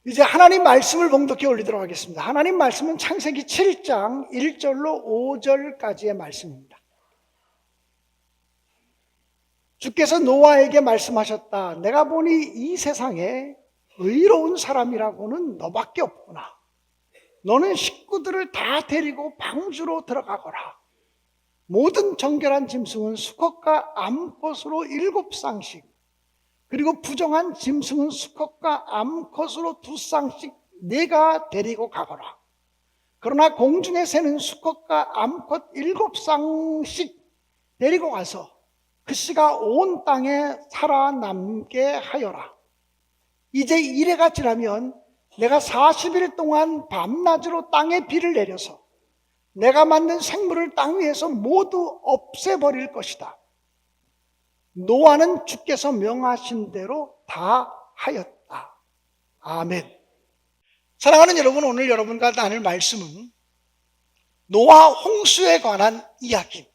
이제 하나님 말씀을 봉독해 올리도록 하겠습니다. 하나님 말씀은 창세기 7장 1절로 5절까지의 말씀입니다. 주께서 노아에게 말씀하셨다. 내가 보니 이 세상에 의로운 사람이라고는 너밖에 없구나. 너는 식구들을 다 데리고 방주로 들어가거라. 모든 정결한 짐승은 수컷과 암컷으로 7쌍씩, 그리고 부정한 짐승은 수컷과 암컷으로 2쌍씩 네가 데리고 가거라. 그러나 공중에 새는 수컷과 암컷 7쌍씩 데리고 가서 그 씨가 온 땅에 살아남게 하여라. 이제 이래가 지나면 내가 40일 동안 밤낮으로 땅에 비를 내려서 내가 만든 생물을 땅 위에서 모두 없애버릴 것이다. 노아는 주께서 명하신 대로 다 하였다. 아멘. 사랑하는 여러분, 오늘 여러분과 나눌 말씀은 노아 홍수에 관한 이야기입니다.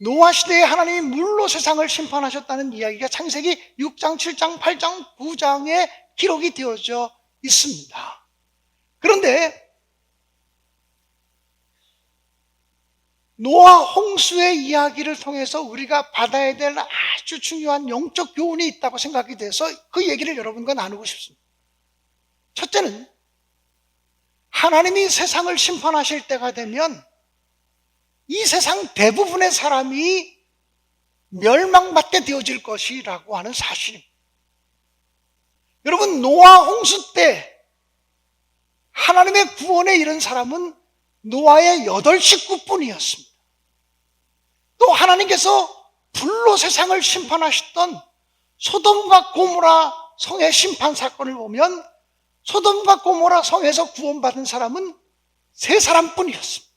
노아 시대에 하나님이 물로 세상을 심판하셨다는 이야기가 창세기 6장, 7장, 8장, 9장에 기록이 되어져 있습니다. 그런데 노아 홍수의 이야기를 통해서 우리가 받아야 될 아주 중요한 영적 교훈이 있다고 생각이 돼서 그 얘기를 여러분과 나누고 싶습니다. 첫째는 하나님이 세상을 심판하실 때가 되면 이 세상 대부분의 사람이 멸망받게 되어질 것이라고 하는 사실입니다. 여러분, 노아 홍수 때 하나님의 구원에 이른 사람은 노아의 8식구뿐이었습니다. 또 하나님께서 불로 세상을 심판하셨던 소돔과 고모라 성의 심판 사건을 보면 소돔과 고모라 성에서 구원받은 사람은 3사람뿐이었습니다.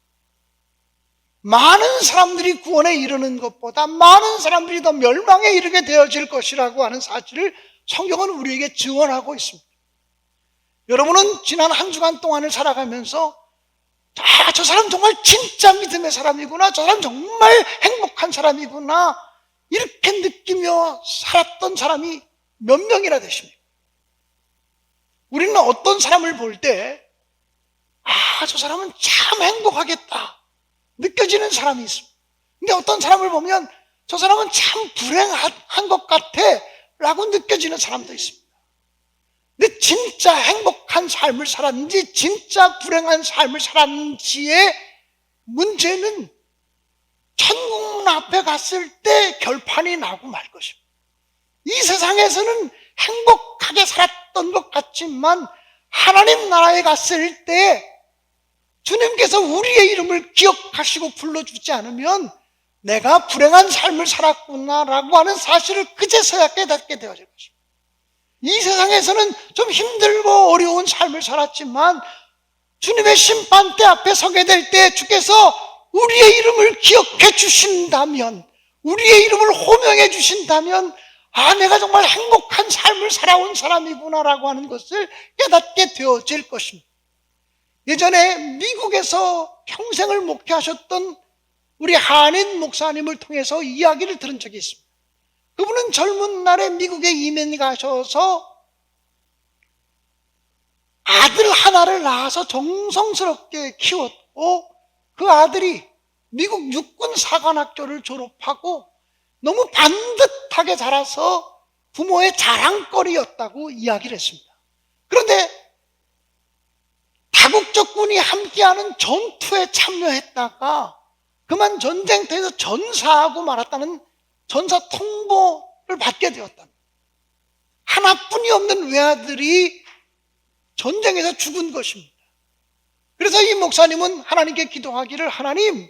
많은 사람들이 구원에 이르는 것보다 많은 사람들이 더 멸망에 이르게 되어질 것이라고 하는 사실을 성경은 우리에게 증언하고 있습니다. 여러분은 지난 한 주간 동안을 살아가면서 저 사람 정말 진짜 믿음의 사람이구나, 저 사람 정말 행복한 사람이구나, 이렇게 느끼며 살았던 사람이 몇 명이나 되십니까? 우리는 어떤 사람을 볼 때 저 사람은 참 행복하겠다 느껴지는 사람이 있습니다. 근데 어떤 사람을 보면 저 사람은 참 불행한 것 같아 라고 느껴지는 사람도 있습니다. 근데 진짜 행복한 삶을 살았는지 진짜 불행한 삶을 살았는지의 문제는 천국문 앞에 갔을 때 결판이 나고 말 것입니다. 이 세상에서는 행복하게 살았던 것 같지만 하나님 나라에 갔을 때 주님께서 우리의 이름을 기억하시고 불러주지 않으면 내가 불행한 삶을 살았구나라고 하는 사실을 그제서야 깨닫게 되어질 것입니다. 이 세상에서는 좀 힘들고 어려운 삶을 살았지만 주님의 심판대 앞에 서게 될 때 주께서 우리의 이름을 기억해 주신다면, 우리의 이름을 호명해 주신다면 내가 정말 행복한 삶을 살아온 사람이구나라고 하는 것을 깨닫게 되어질 것입니다. 예전에 미국에서 평생을 목회하셨던 우리 한인 목사님을 통해서 이야기를 들은 적이 있습니다. 그분은 젊은 날에 미국에 이민 가셔서 아들 하나를 낳아서 정성스럽게 키웠고 그 아들이 미국 육군 사관학교를 졸업하고 너무 반듯하게 자라서 부모의 자랑거리였다고 이야기를 했습니다. 그런데 다국적군이 함께하는 전투에 참여했다가 그만 전쟁터에서 전사하고 말았다는 전사 통보를 받게 되었다. 하나뿐이 없는 외아들이 전쟁에서 죽은 것입니다. 그래서 이 목사님은 하나님께 기도하기를, 하나님,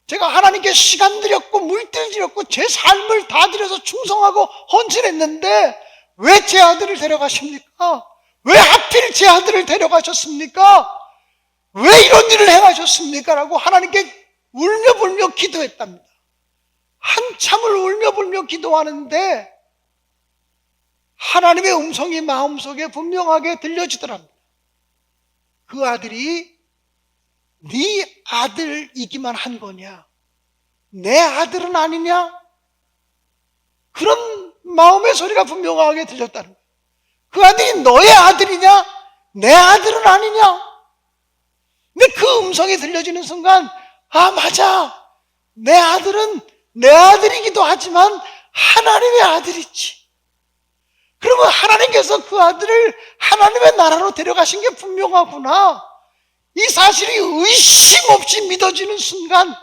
제가 하나님께 시간 들였고 물질 들였고 제 삶을 다 들여서 충성하고 헌신했는데 왜 제 아들을 데려가십니까? 왜 하필 제 아들을 데려가셨습니까? 왜 이런 일을 행하셨습니까? 라고 하나님께 울며불며 기도했답니다. 한참을 울며불며 기도하는데 하나님의 음성이 마음속에 분명하게 들려지더랍니다. 그 아들이 네 아들이기만 한 거냐? 내 아들은 아니냐? 그런 마음의 소리가 분명하게 들렸다는 거예요. 그 아들이 너의 아들이냐? 내 아들은 아니냐? 근데 그 음성이 들려지는 순간, 아, 맞아. 내 아들은 내 아들이기도 하지만 하나님의 아들이지. 그러면 하나님께서 그 아들을 하나님의 나라로 데려가신 게 분명하구나. 이 사실이 의심 없이 믿어지는 순간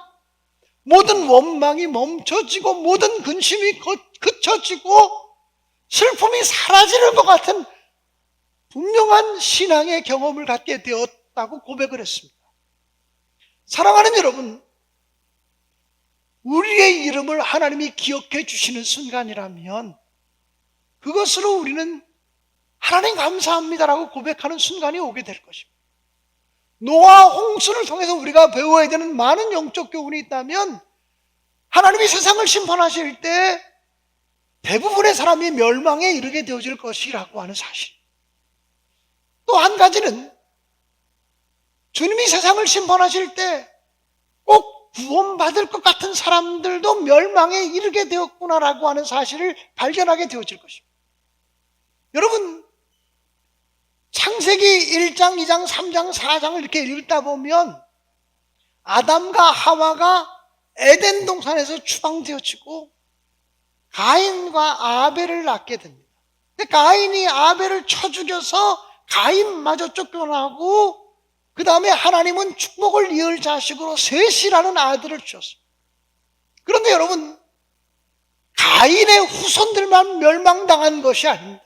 모든 원망이 멈춰지고 모든 근심이 그쳐지고 슬픔이 사라지는 것 같은 분명한 신앙의 경험을 갖게 되었다고 고백을 했습니다. 사랑하는 여러분, 우리의 이름을 하나님이 기억해 주시는 순간이라면 그것으로 우리는 하나님 감사합니다라고 고백하는 순간이 오게 될 것입니다. 노아 홍수를 통해서 우리가 배워야 되는 많은 영적 교훈이 있다면 하나님이 세상을 심판하실 때 대부분의 사람이 멸망에 이르게 되어질 것이라고 하는 사실. 또 한 가지는 주님이 세상을 심판하실 때 꼭 구원받을 것 같은 사람들도 멸망에 이르게 되었구나라고 하는 사실을 발견하게 되어질 것입니다. 여러분, 창세기 1장, 2장, 3장, 4장을 이렇게 읽다 보면 아담과 하와가 에덴 동산에서 추방되어지고 가인과 아벨을 낳게 됩니다. 근데 가인이 아벨을 쳐 죽여서 가인마저 쫓겨나고 그 다음에 하나님은 축복을 이을 자식으로 셋이라는 아들을 주셨습니다. 그런데 여러분, 가인의 후손들만 멸망당한 것이 아닙니다.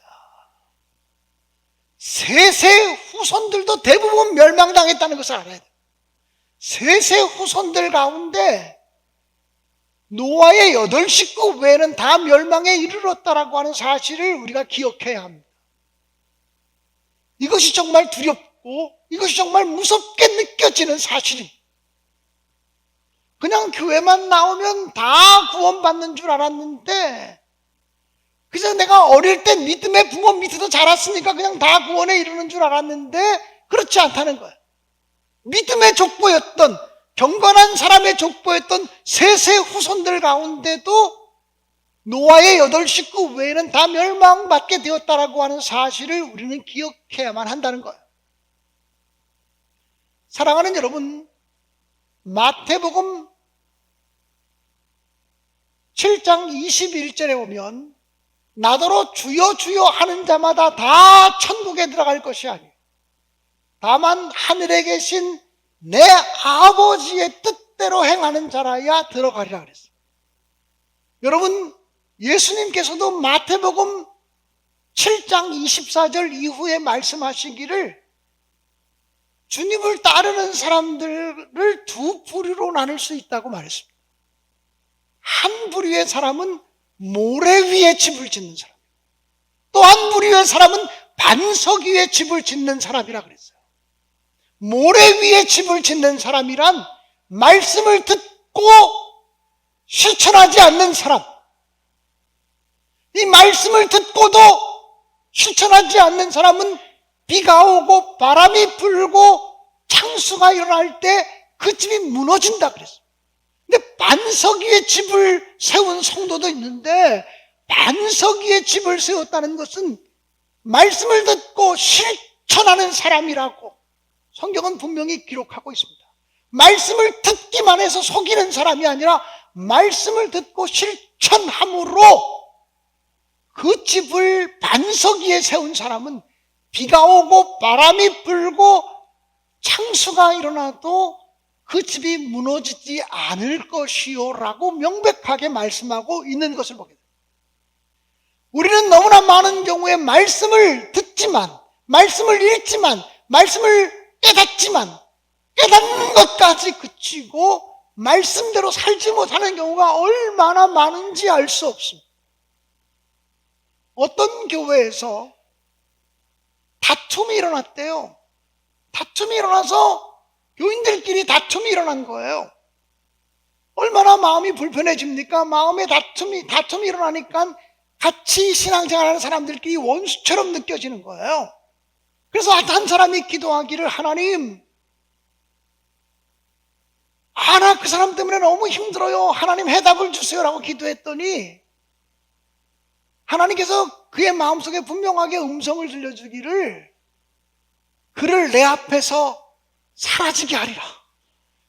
셋의 후손들도 대부분 멸망당했다는 것을 알아야 돼요. 셋의 후손들 가운데 노아의 8식구 외에는 다 멸망에 이르렀다라고 하는 사실을 우리가 기억해야 합니다. 이것이 정말 두렵고 이것이 정말 무섭게 느껴지는 사실입니다. 그냥 교회만 나오면 다 구원받는 줄 알았는데 그래서 내가 어릴 때 믿음의 부모 밑에서 자랐으니까 그냥 다 구원에 이르는 줄 알았는데 그렇지 않다는 거예요. 믿음의 족보였던 경건한 사람의 족보였던 셋의 후손들 가운데도 노아의 8식구 외에는 다 멸망받게 되었다라고 하는 사실을 우리는 기억해야만 한다는 거예요. 사랑하는 여러분, 마태복음 7장 21절에 보면 나더러 주여 주여 하는 자마다 다 천국에 들어갈 것이 아니에요. 다만 하늘에 계신 내 아버지의 뜻대로 행하는 자라야 들어가리라 그랬어요. 여러분, 예수님께서도 마태복음 7장 24절 이후에 말씀하시기를 주님을 따르는 사람들을 두 부류로 나눌 수 있다고 말했습니다. 한 부류의 사람은 모래 위에 집을 짓는 사람, 또 한 부류의 사람은 반석 위에 집을 짓는 사람이라 그랬어요. 모래 위에 집을 짓는 사람이란 말씀을 듣고 실천하지 않는 사람, 이 말씀을 듣고도 실천하지 않는 사람은 비가 오고 바람이 불고 창수가 일어날 때 그 집이 무너진다 그랬어요. 근데 반석 위에 집을 세운 성도도 있는데 반석 위에 집을 세웠다는 것은 말씀을 듣고 실천하는 사람이라고 성경은 분명히 기록하고 있습니다. 말씀을 듣기만 해서 속이는 사람이 아니라 말씀을 듣고 실천함으로 그 집을 반석 위에 세운 사람은 비가 오고 바람이 불고 창수가 일어나도 그 집이 무너지지 않을 것이요 라고 명백하게 말씀하고 있는 것을 보게 됩니다. 우리는 너무나 많은 경우에 말씀을 듣지만, 말씀을 읽지만, 말씀을 깨닫지만 깨닫는 것까지 그치고 말씀대로 살지 못하는 경우가 얼마나 많은지 알 수 없습니다. 어떤 교회에서 다툼이 일어났대요. 다툼이 일어나서 교인들끼리 다툼이 일어난 거예요. 얼마나 마음이 불편해집니까? 마음에 다툼이 일어나니까 같이 신앙생활하는 사람들끼리 원수처럼 느껴지는 거예요. 그래서 한 사람이 기도하기를 하나님, 나 그 사람 때문에 너무 힘들어요. 하나님 해답을 주세요라고 기도했더니 하나님께서 그의 마음속에 분명하게 음성을 들려주기를 그를 내 앞에서 사라지게 하리라,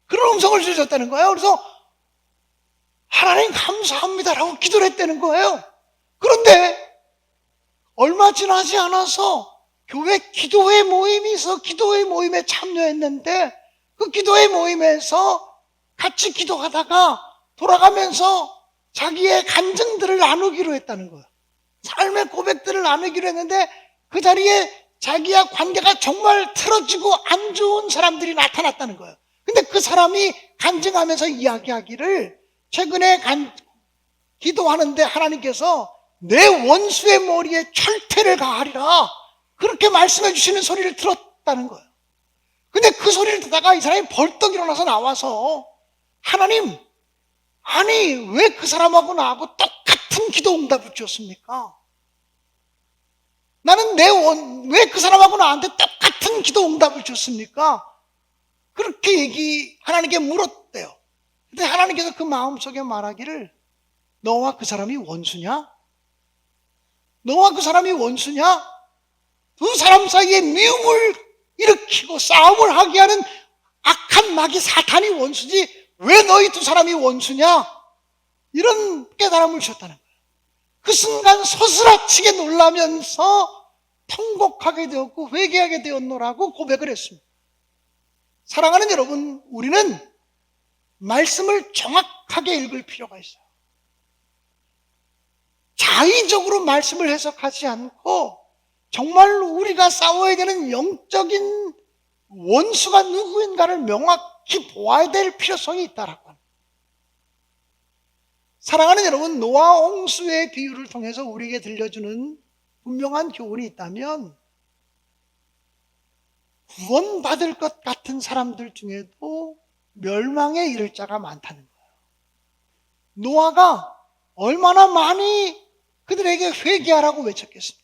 그런 음성을 들려줬다는 거예요. 그래서 하나님 감사합니다라고 기도를 했다는 거예요. 그런데 얼마 지나지 않아서 교회 기도회 모임이 있어 기도회 모임에 참여했는데, 그 기도회 모임에서 같이 기도하다가 돌아가면서 자기의 간증들을 나누기로 했다는 거예요. 삶의 고백들을 나누기로 했는데, 그 자리에 자기와 관계가 정말 틀어지고 안 좋은 사람들이 나타났다는 거예요. 근데 그 사람이 간증하면서 이야기하기를, 최근에 기도하는데 하나님께서 내 원수의 머리에 철퇴를 가하리라, 그렇게 말씀해 주시는 소리를 들었다는 거예요. 근데 그 소리를 듣다가 이 사람이 벌떡 일어나서 나와서, 하나님, 아니 왜 그 사람하고 나하고 똑같은 기도 응답을 주었습니까? 나는 왜 그 사람하고 나한테 똑같은 기도 응답을 줬습니까? 그렇게 하나님께 물었대요. 근데 하나님께서 그 마음속에 말하기를, 너와 그 사람이 원수냐? 너와 그 사람이 원수냐? 두 사람 사이에 미움을 일으키고 싸움을 하게 하는 악한 마귀 사탄이 원수지 왜 너희 두 사람이 원수냐? 이런 깨달음을 주셨다는 거예요. 그 순간 소스라치게 놀라면서 통곡하게 되었고 회개하게 되었노라고 고백을 했습니다. 사랑하는 여러분, 우리는 말씀을 정확하게 읽을 필요가 있어요. 자의적으로 말씀을 해석하지 않고 정말로 우리가 싸워야 되는 영적인 원수가 누구인가를 명확히 보아야 될 필요성이 있다라고 합니다. 사랑하는 여러분, 노아 홍수의 비유를 통해서 우리에게 들려주는 분명한 교훈이 있다면, 구원받을 것 같은 사람들 중에도 멸망에 이를 자가 많다는 거예요. 노아가 얼마나 많이 그들에게 회개하라고 외쳤겠습니까?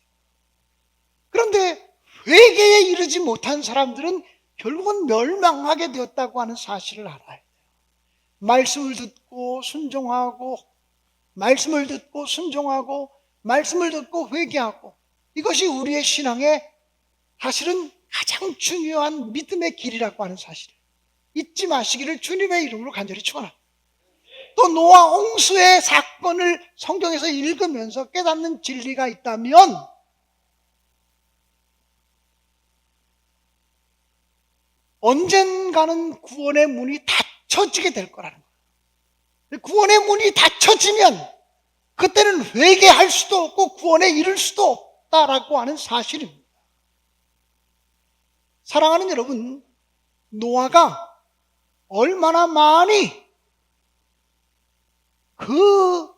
그런데 회개에 이르지 못한 사람들은 결국은 멸망하게 되었다고 하는 사실을 알아야 돼요. 말씀을 듣고 순종하고, 말씀을 듣고 순종하고, 말씀을 듣고 회개하고, 이것이 우리의 신앙의 사실은 가장 중요한 믿음의 길이라고 하는 사실을 잊지 마시기를 주님의 이름으로 간절히 축원합니다. 또 노아 홍수의 사건을 성경에서 읽으면서 깨닫는 진리가 있다면, 언젠가는 구원의 문이 닫혀지게 될 거라는 거예요. 구원의 문이 닫혀지면 그때는 회개할 수도 없고 구원에 이를 수도 없다라고 하는 사실입니다. 사랑하는 여러분, 노아가 얼마나 많이 그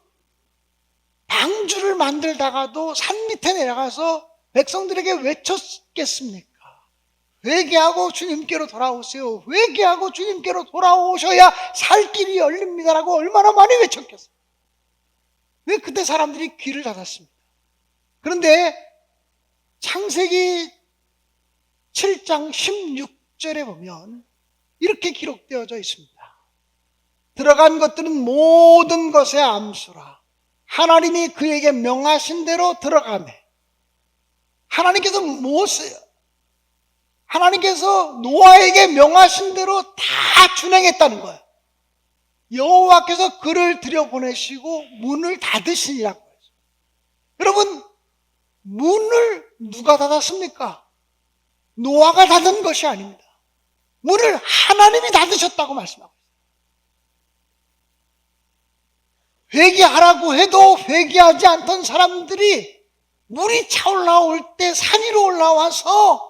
방주를 만들다가도 산 밑에 내려가서 백성들에게 외쳤겠습니까? 회개하고 주님께로 돌아오세요. 회개하고 주님께로 돌아오셔야 살 길이 열립니다라고 얼마나 많이 외쳤겠어요. 왜 그때 사람들이 귀를 닫았습니다. 그런데 창세기 7장 16절에 보면 이렇게 기록되어져 있습니다. 들어간 것들은 모든 것의 암수라. 하나님이 그에게 명하신 대로 들어가매. 하나님께서 노아에게 명하신 대로 다 준행했다는 거예요. 여호와께서 그를 들여보내시고 문을 닫으시니라고 했어요. 여러분, 문을 누가 닫았습니까? 노아가 닫은 것이 아닙니다. 문을 하나님이 닫으셨다고 말씀하고 있어요. 회개하라고 해도 회개하지 않던 사람들이 물이 차올라올 때 산 위로 올라와서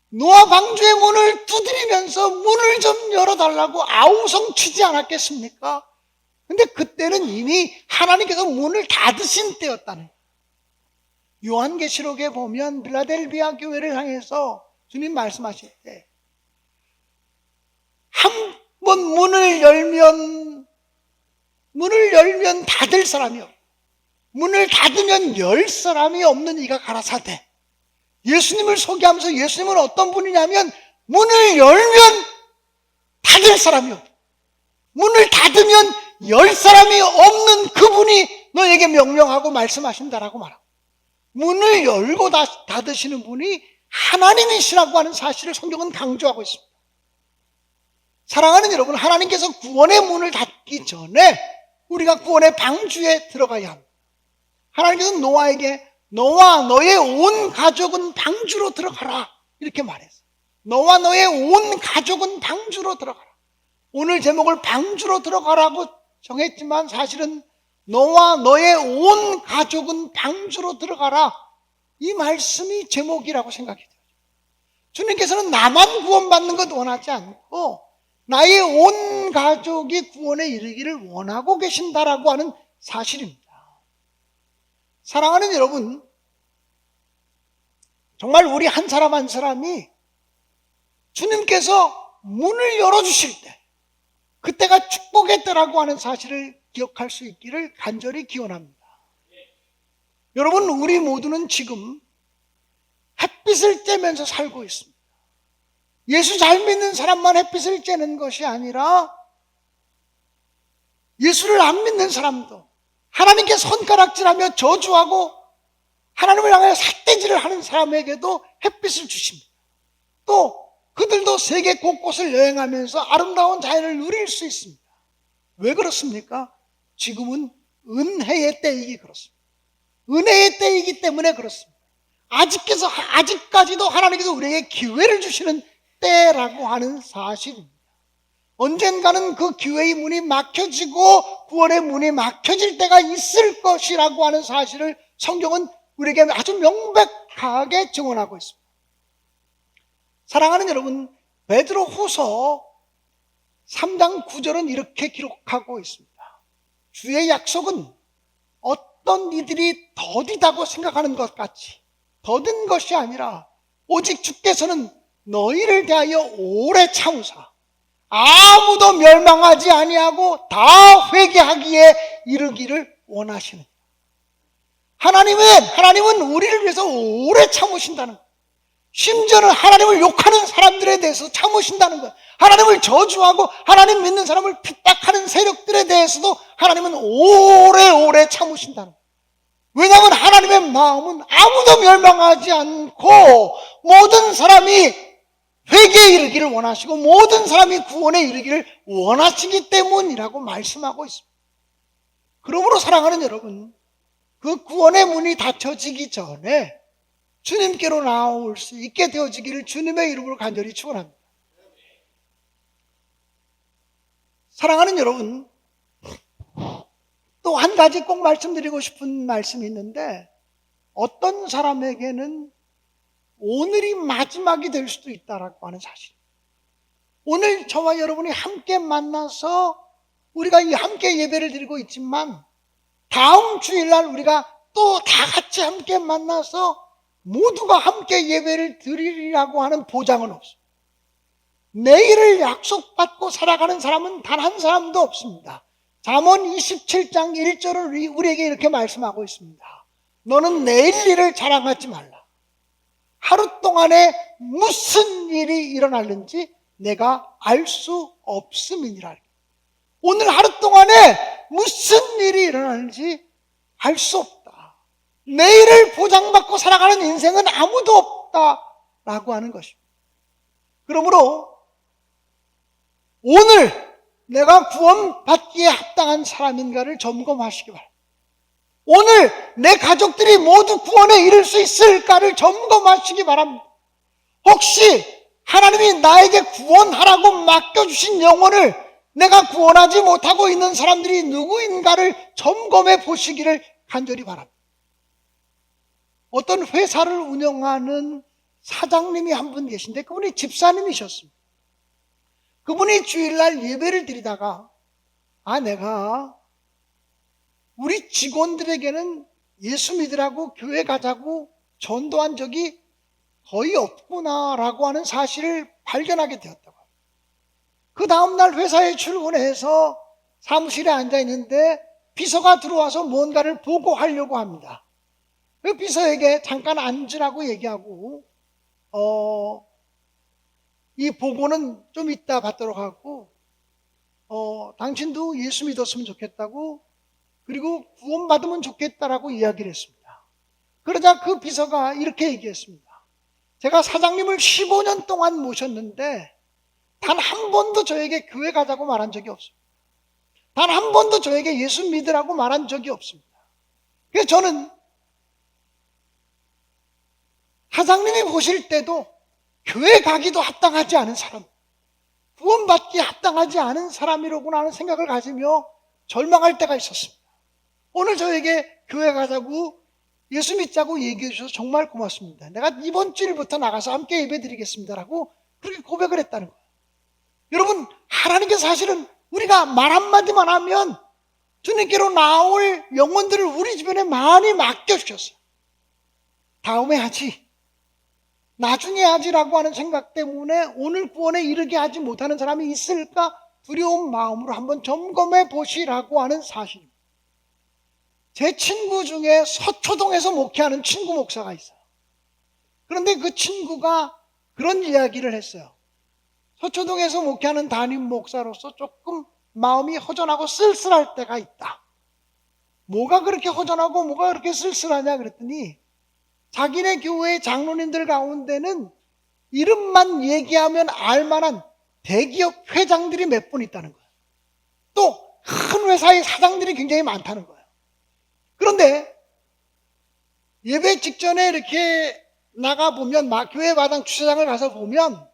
노아 방주의 문을 두드리면서 문을 좀 열어달라고 아우성치지 않았겠습니까? 근데 그때는 이미 하나님께서 문을 닫으신 때였다는 거예요. 요한계시록에 보면 빌라델비아 교회를 향해서 주님 말씀하실 때, 한 번 문을 열면 닫을 사람이 없고, 문을 닫으면 열 사람이 없는 이가 가라사대. 예수님을 소개하면서 예수님은 어떤 분이냐면, 문을 열면 닫을 사람이 없고, 문을 닫으면 열 사람이 없는 그분이 너에게 명령하고 말씀하신다라고 말하고, 문을 열고 닫으시는 분이 하나님이시라고 하는 사실을 성경은 강조하고 있습니다. 사랑하는 여러분, 하나님께서 구원의 문을 닫기 전에 우리가 구원의 방주에 들어가야 합니다. 하나님께서 노아에게 너와 너의 온 가족은 방주로 들어가라 이렇게 말했어요. 너와 너의 온 가족은 방주로 들어가라. 오늘 제목을 방주로 들어가라고 정했지만 사실은 너와 너의 온 가족은 방주로 들어가라, 이 말씀이 제목이라고 생각이 돼요. 주님께서는 나만 구원받는 것 원하지 않고 나의 온 가족이 구원에 이르기를 원하고 계신다라고 하는 사실입니다. 사랑하는 여러분, 정말 우리 한 사람 한 사람이 주님께서 문을 열어주실 때 그때가 축복의 때라고 하는 사실을 기억할 수 있기를 간절히 기원합니다. 여러분, 우리 모두는 지금 햇빛을 쬐면서 살고 있습니다. 예수 잘 믿는 사람만 햇빛을 쬐는 것이 아니라 예수를 안 믿는 사람도 하나님께 손가락질하며 저주하고 하나님을 향해 삿대질을 하는 사람에게도 햇빛을 주십니다. 또 그들도 세계 곳곳을 여행하면서 아름다운 자연을 누릴 수 있습니다. 왜 그렇습니까? 지금은 은혜의 때이기 그렇습니다. 은혜의 때이기 때문에 그렇습니다. 아직까지도 하나님께서 우리에게 기회를 주시는 때라고 하는 사실입니다. 언젠가는 그 기회의 문이 막혀지고 구원의 문이 막혀질 때가 있을 것이라고 하는 사실을 성경은 우리에게 아주 명백하게 증언하고 있습니다. 사랑하는 여러분, 베드로후서 3장 9절은 이렇게 기록하고 있습니다. 주의 약속은 어떤 이들이 더디다고 생각하는 것 같이 더딘 것이 아니라 오직 주께서는 너희를 대하여 오래 참으사 아무도 멸망하지 아니하고 다 회개하기에 이르기를 원하시느니라. 하나님은 우리를 위해서 오래 참으신다는 것. 심지어는 하나님을 욕하는 사람들에 대해서 참으신다는 것. 하나님을 저주하고 하나님 믿는 사람을 핍박하는 세력들에 대해서도 하나님은 오래오래 참으신다는 것. 왜냐하면 하나님의 마음은 아무도 멸망하지 않고 모든 사람이 회개에 이르기를 원하시고 모든 사람이 구원에 이르기를 원하시기 때문이라고 말씀하고 있습니다. 그러므로 사랑하는 여러분, 그 구원의 문이 닫혀지기 전에 주님께로 나올 수 있게 되어지기를 주님의 이름으로 간절히 축원합니다. 사랑하는 여러분, 또 한 가지 꼭 말씀드리고 싶은 말씀이 있는데, 어떤 사람에게는 오늘이 마지막이 될 수도 있다라고 하는 사실. 오늘 저와 여러분이 함께 만나서 우리가 함께 예배를 드리고 있지만 다음 주일날 우리가 또 다 같이 함께 만나서 모두가 함께 예배를 드리라고 하는 보장은 없습니다. 내일을 약속받고 살아가는 사람은 단 한 사람도 없습니다. 잠언 27장 1절을 우리에게 이렇게 말씀하고 있습니다. 너는 내일 일을 자랑하지 말라. 하루 동안에 무슨 일이 일어날는지 내가 알 수 없음이니라. 오늘 하루 동안에 무슨 일이 일어날는지 알 수 없다. 내일을 보장받고 살아가는 인생은 아무도 없다라고 하는 것입니다. 그러므로 오늘 내가 구원받기에 합당한 사람인가를 점검하시기 바랍니다. 오늘 내 가족들이 모두 구원에 이를 수 있을까를 점검하시기 바랍니다. 혹시 하나님이 나에게 구원하라고 맡겨주신 영혼을 내가 구원하지 못하고 있는 사람들이 누구인가를 점검해 보시기를 간절히 바랍니다. 어떤 회사를 운영하는 사장님이 한 분 계신데 그분이 집사님이셨습니다. 그분이 주일날 예배를 드리다가 내가 우리 직원들에게는 예수 믿으라고 교회 가자고 전도한 적이 거의 없구나라고 하는 사실을 발견하게 되었다고 합니다. 그 다음날 회사에 출근해서 사무실에 앉아 있는데 비서가 들어와서 뭔가를 보고하려고 합니다. 그 비서에게 잠깐 앉으라고 얘기하고 이 보고는 좀 이따 받도록 하고 당신도 예수 믿었으면 좋겠다고 그리고 구원받으면 좋겠다라고 이야기를 했습니다. 그러자 그 비서가 이렇게 얘기했습니다. 제가 사장님을 15년 동안 모셨는데 단 한 번도 저에게 교회 가자고 말한 적이 없습니다. 단 한 번도 저에게 예수 믿으라고 말한 적이 없습니다. 그래서 저는 사장님이 보실 때도 교회 가기도 합당하지 않은 사람, 구원받기 합당하지 않은 사람이로구나 하는 생각을 가지며 절망할 때가 있었습니다. 오늘 저에게 교회 가자고 예수 믿자고 얘기해 주셔서 정말 고맙습니다. 내가 이번 주일부터 나가서 함께 예배 드리겠습니다라고 그렇게 고백을 했다는 거예요. 여러분, 하나님께서 사실은 우리가 말 한마디만 하면 주님께로 나올 영혼들을 우리 주변에 많이 맡겨주셨어요. 다음에 하지, 나중에 하지라고 하는 생각 때문에 오늘 구원에 이르게 하지 못하는 사람이 있을까 두려운 마음으로 한번 점검해 보시라고 하는 사실입니다. 제 친구 중에 서초동에서 목회하는 친구 목사가 있어요. 그런데 그 친구가 그런 이야기를 했어요. 서초동에서 목회하는 담임 목사로서 조금 마음이 허전하고 쓸쓸할 때가 있다. 뭐가 그렇게 허전하고 뭐가 그렇게 쓸쓸하냐 그랬더니 자기네 교회 장로님들 가운데는 이름만 얘기하면 알만한 대기업 회장들이 몇 분 있다는 거예요. 또 큰 회사의 사장들이 굉장히 많다는 거예요. 그런데 예배 직전에 이렇게 나가보면 교회 마당 주차장을 가서 보면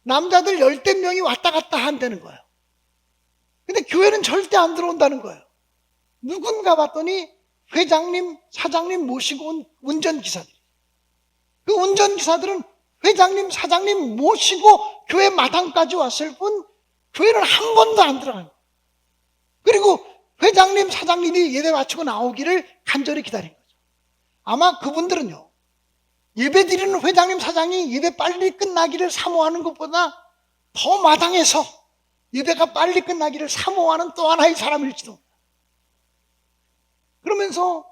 남자들 10대 명이 왔다 갔다 한다는 거예요. 근데 교회는 절대 안 들어온다는 거예요. 누군가 봤더니 회장님, 사장님 모시고 온 운전기사들. 그 운전기사들은 회장님, 사장님 모시고 교회 마당까지 왔을 뿐 교회는 한 번도 안 들어가는 거예요. 그리고 회장님, 사장님이 예배 마치고 나오기를 간절히 기다린 거죠. 아마 그분들은요, 예배 드리는 회장님, 사장이 예배 빨리 끝나기를 사모하는 것보다 더 마당에서 예배가 빨리 끝나기를 사모하는 또 하나의 사람일지도. 그러면서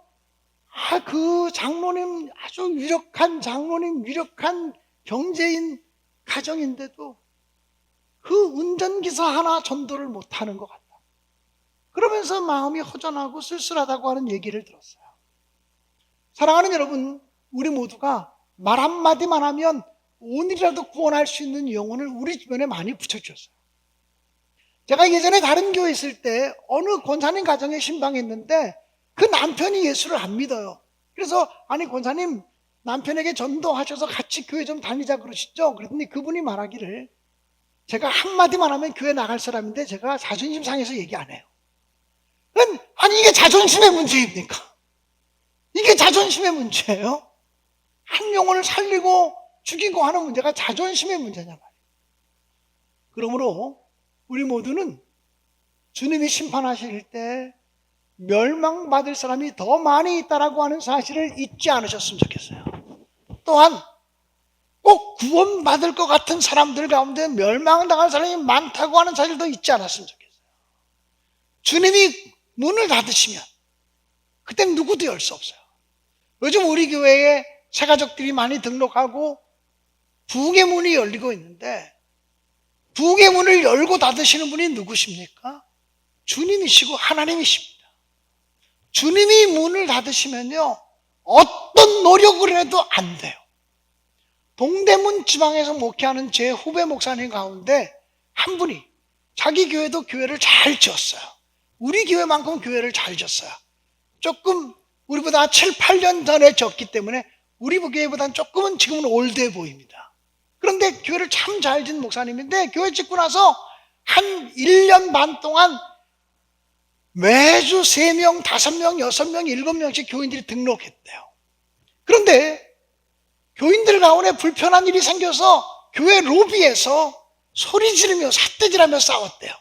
그 장로님, 아주 유력한 장로님, 유력한 경제인 가정인데도 그 운전기사 하나 전도를 못하는 것 같다. 그러면서 마음이 허전하고 쓸쓸하다고 하는 얘기를 들었어요. 사랑하는 여러분, 우리 모두가 말 한마디만 하면 오늘이라도 구원할 수 있는 영혼을 우리 주변에 많이 붙여주셨어요. 제가 예전에 다른 교회에 있을 때 어느 권사님 가정에 신방했는데 그 남편이 예수를 안 믿어요. 그래서 아니 권사님, 남편에게 전도하셔서 같이 교회 좀 다니자 그러시죠. 그랬더니 그분이 말하기를 제가 한마디만 하면 교회 나갈 사람인데 제가 자존심 상해서 얘기 안 해요. 아니 이게 자존심의 문제입니까? 이게 자존심의 문제예요? 한 영혼을 살리고 죽이고 하는 문제가 자존심의 문제냐 말이에요. 그러므로 우리 모두는 주님이 심판하실 때 멸망받을 사람이 더 많이 있다라고 하는 사실을 잊지 않으셨으면 좋겠어요. 또한 꼭 구원받을 것 같은 사람들 가운데 멸망당할 사람이 많다고 하는 사실도 잊지 않았으면 좋겠어요. 주님이 문을 닫으시면 그땐 누구도 열 수 없어요. 요즘 우리 교회에 새가족들이 많이 등록하고 부흥의 문이 열리고 있는데 부흥의 문을 열고 닫으시는 분이 누구십니까? 주님이시고 하나님이십니다. 주님이 문을 닫으시면요, 어떤 노력을 해도 안 돼요. 동대문 지방에서 목회하는 제 후배 목사님 가운데 한 분이 자기 교회도 교회를 잘 지었어요. 우리 교회만큼 교회를 잘 지었어요. 조금 우리보다 7, 8년 전에 지었기 때문에 우리 교회보다는 조금은 지금은 올드해 보입니다. 그런데 교회를 참 잘 지은 목사님인데 교회 짓고 나서 한 1년 반 동안 매주 3명, 5명, 6명, 7명씩 교인들이 등록했대요. 그런데 교인들 가운데 불편한 일이 생겨서 교회 로비에서 소리 지르며 삿대질하며 싸웠대요.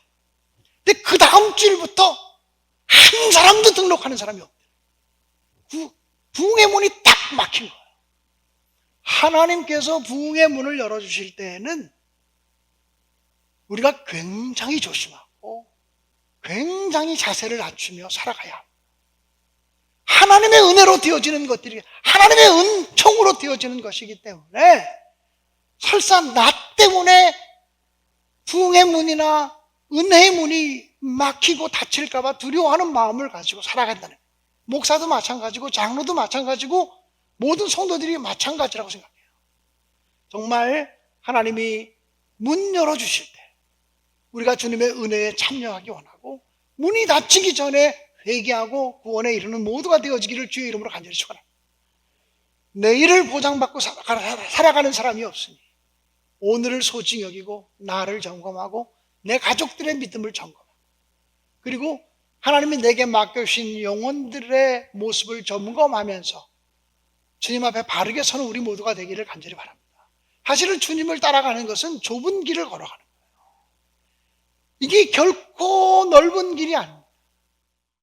근데 그 다음 주일부터 한 사람도 등록하는 사람이 없대요. 부흥의 문이 딱 막힌 거예요. 하나님께서 부흥의 문을 열어주실 때에는 우리가 굉장히 조심하고 굉장히 자세를 낮추며 살아가야 합니다. 하나님의 은혜로 되어지는 것들이 하나님의 은총으로 되어지는 것이기 때문에 설사 나 때문에 부흥의 문이나 은혜의 문이 막히고 닫힐까봐 두려워하는 마음을 가지고 살아간다는 거예요. 목사도 마찬가지고 장로도 마찬가지고 모든 성도들이 마찬가지라고 생각해요. 정말 하나님이 문 열어주실 때 우리가 주님의 은혜에 참여하기 원하고 문이 닫히기 전에 회개하고 구원에 이르는 모두가 되어지기를 주의 이름으로 간절히 축원합니다. 내일을 보장받고 살아가는 사람이 없으니 오늘을 소중히 여기고 나를 점검하고 내 가족들의 믿음을 점검하고 그리고 하나님이 내게 맡겨주신 영혼들의 모습을 점검하면서 주님 앞에 바르게 서는 우리 모두가 되기를 간절히 바랍니다. 사실은 주님을 따라가는 것은 좁은 길을 걸어가는 거예요. 이게 결코 넓은 길이 아닙니다.